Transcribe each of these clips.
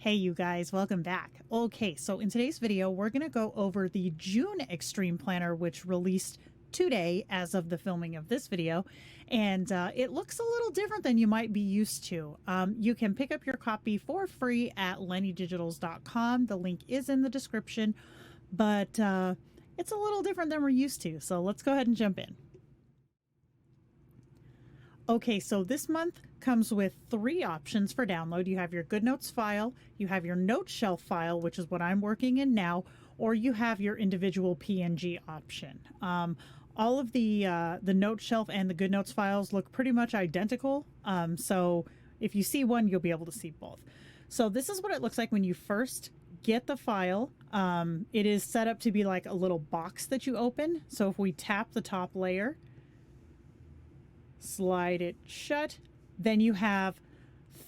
Hey you guys, welcome back. Okay, so in today's video, we're going to go over the June Extreme Planner, which released today as of the filming of this video. And it looks a little different than you might be used to. You can pick up your copy for free at lennydigitals.com. The link is in the description, but it's a little different than we're used to. So let's go ahead and jump in. Okay, so this month comes with 3 options for download. You have your Goodnotes file, you have your note shelf file, which is what I'm working in now, or you have your individual PNG option. All of the note shelf and the Goodnotes files look pretty much identical. So if you see one, you'll be able to see both. So this is what it looks like when you first get the file. It is set up to be like a little box that you open. So if we tap the top layer, slide it shut, then you have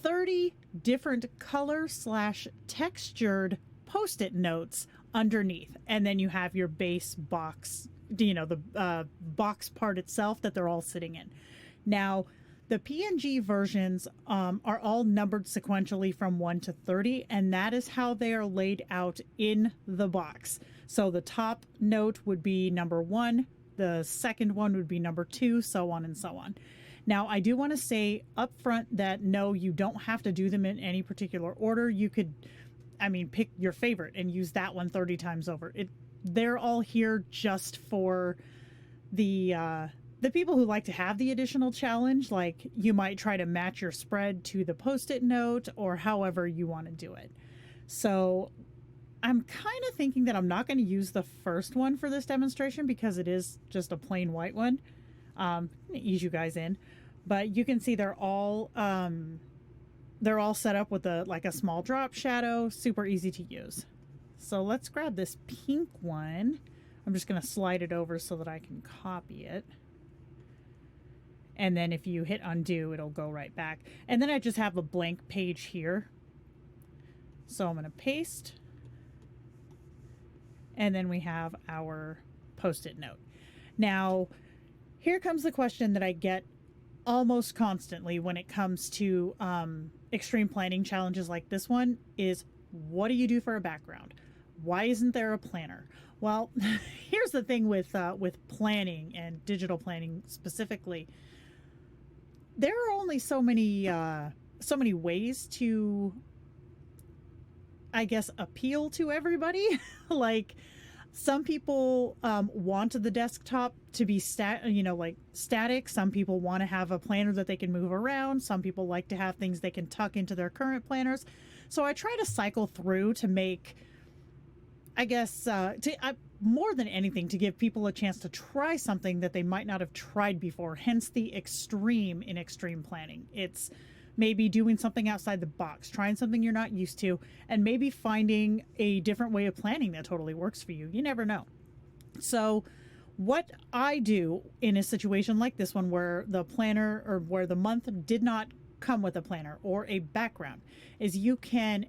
30 different color/textured post-it notes underneath, and then you have your base box, the box part itself that they're all sitting in. Now the PNG versions are all numbered sequentially from 1 to 30, and that is how they are laid out in the box. So the top note would be number 1, the second one would be number 2, so on and so on. Now, I do want to say up front that no, you don't have to do them in any particular order. You could, pick your favorite and use that one 30 times over. They're all here just for the people who like to have the additional challenge. Like, you might try to match your spread to the post-it note or however you want to do it. So I'm kind of thinking that I'm not going to use the first one for this demonstration because it is just a plain white one. I'm going to ease you guys in, but you can see they're all set up with a small drop shadow, super easy to use. So let's grab this pink one. I'm just going to slide it over so that I can copy it. And then if you hit undo, it'll go right back. And then I just have a blank page here. So I'm going to paste. And then we have our post-it note. Now, here comes the question that I get almost constantly when it comes to extreme planning challenges like this one is, what do you do for a background? Why isn't there a planner? Well, here's the thing with planning and digital planning specifically. There are only so many ways to, I guess, appeal to everybody. Like, some people want the desktop to be static. Some people want to have a planner that they can move around. Some people like to have things they can tuck into their current planners. So I try to cycle through to make, I guess, more than anything, to give people a chance to try something that they might not have tried before. Hence the extreme in extreme planning. It's maybe doing something outside the box, trying something you're not used to, and maybe finding a different way of planning that totally works for you. You never know. So what I do in a situation like this one, where the planner or where the month did not come with a planner or a background, is you can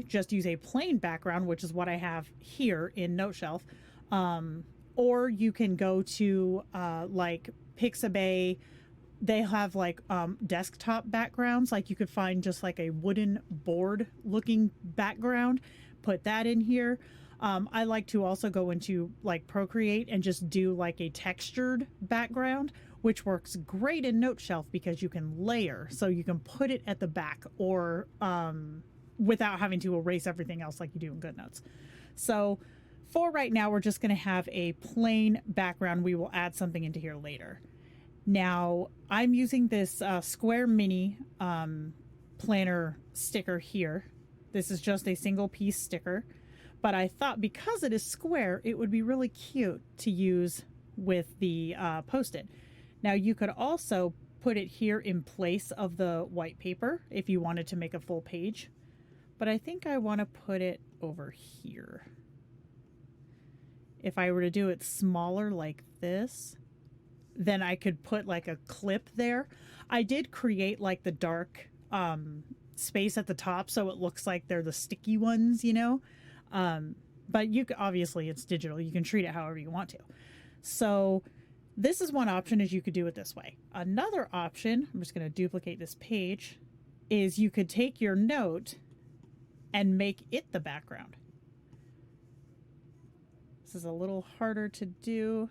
just use a plain background, which is what I have here in Note Shelf, or you can go to like Pixabay. They have desktop backgrounds. Like, you could find just like a wooden board looking background, put that in here. I like to also go into like Procreate and just do like a textured background, which works great in Note Shelf because you can layer, so you can put it at the back or without having to erase everything else like you do in Goodnotes. So for right now, we're just going to have a plain background. We will add something into here later. Now, I'm using this Square Mini planner sticker here. This is just a single piece sticker, but I thought because it is square, it would be really cute to use with the Post-it. Now, you could also put it here in place of the white paper if you wanted to make a full page, but I think I want to put it over here. If I were to do it smaller like this, then I could put like a clip there. I did create like the dark space at the top so it looks like they're the sticky ones, but you can, obviously it's digital, you can treat it however you want to. So this is one option, is you could do it this way. Another option, I'm just going to duplicate this page, is you could take your note and make it the background. This is a little harder to do.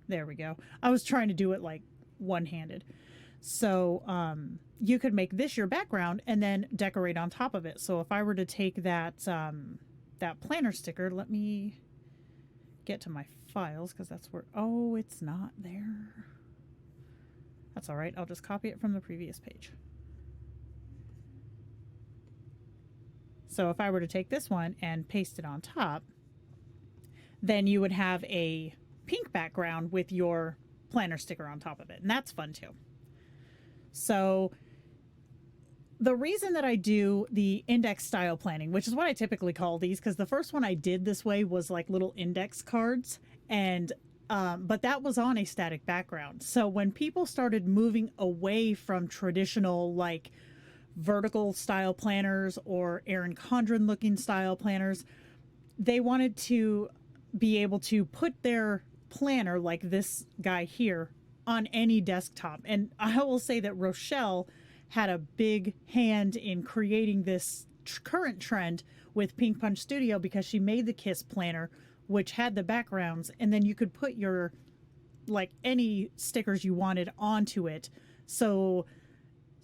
There we go. I was trying to do it like one-handed. So you could make this your background and then decorate on top of it. So if I were to take that that planner sticker, let me get to my files because that's where, oh, it's not there. That's all right. I'll just copy it from the previous page. So if I were to take this one and paste it on top, then you would have a pink background with your planner sticker on top of it. And that's fun too. So the reason that I do the index style planning, which is what I typically call these, because the first one I did this way was like little index cards, and but that was on a static background. So when people started moving away from traditional like vertical style planners or Erin Condren looking style planners, they wanted to be able to put their planner like this guy here on any desktop. And I will say that Rochelle had a big hand in creating this current trend with Pink Punch Studio, because she made the KISS planner, which had the backgrounds, and then you could put your like any stickers you wanted onto it. So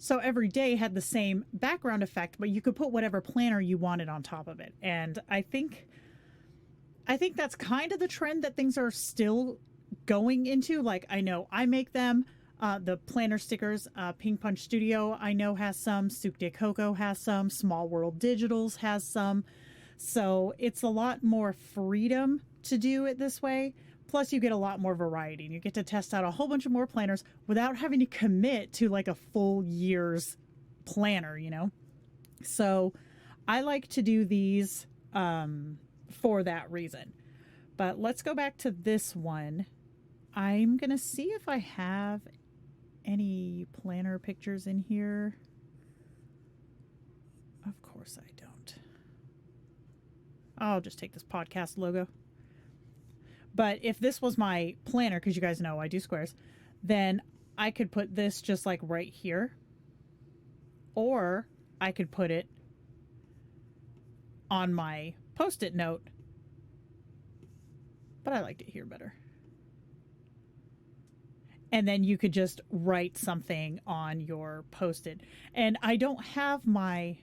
every day had the same background effect, but you could put whatever planner you wanted on top of it. And I think that's kind of the trend that things are still going into. Like, I know I make them, the planner stickers, Pink Punch Studio I know has some, Souk de Coco has some, Small World Digitals has some. So it's a lot more freedom to do it this way. Plus you get a lot more variety and you get to test out a whole bunch of more planners without having to commit to like a full year's planner, you know? So I like to do these for that reason. But let's go back to this one. I'm going to see if I have any planner pictures in here. Of course I don't. I'll just take this podcast logo. But if this was my planner, because you guys know I do squares, then I could put this just like right here. Or I could put it on my Post-it note. But I liked it here better. And then you could just write something on your Post-it. And I don't have my,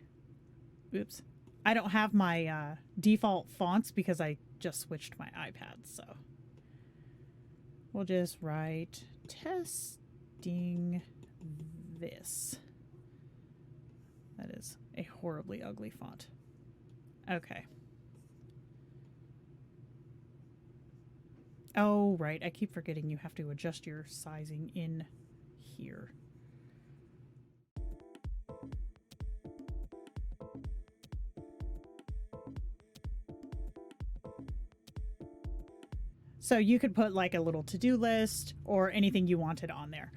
I don't have my default fonts because I just switched my iPad. So we'll just write testing this. That is a horribly ugly font. Okay. Oh, right. I keep forgetting you have to adjust your sizing in here. So you could put like a little to-do list or anything you wanted on there.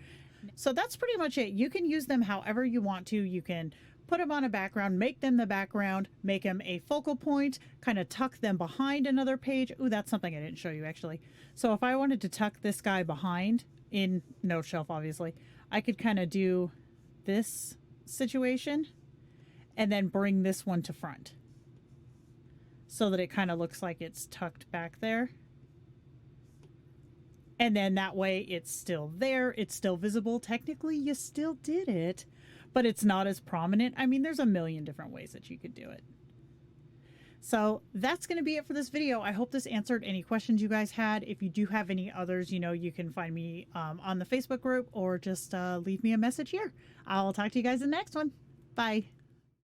So that's pretty much it. You can use them however you want to. You can put them on a background, make them the background, make them a focal point, kind of tuck them behind another page. Ooh, that's something I didn't show you actually. So if I wanted to tuck this guy behind in note shelf, obviously, I could kind of do this situation and then bring this one to front so that it kind of looks like it's tucked back there. And then that way it's still there. It's still visible. Technically, you still did it, but it's not as prominent. I mean, there's a million different ways that you could do it. So that's going to be it for this video. I hope this answered any questions you guys had. If you do have any others, you know, you can find me on the Facebook group or just leave me a message here. I'll talk to you guys in the next one. Bye.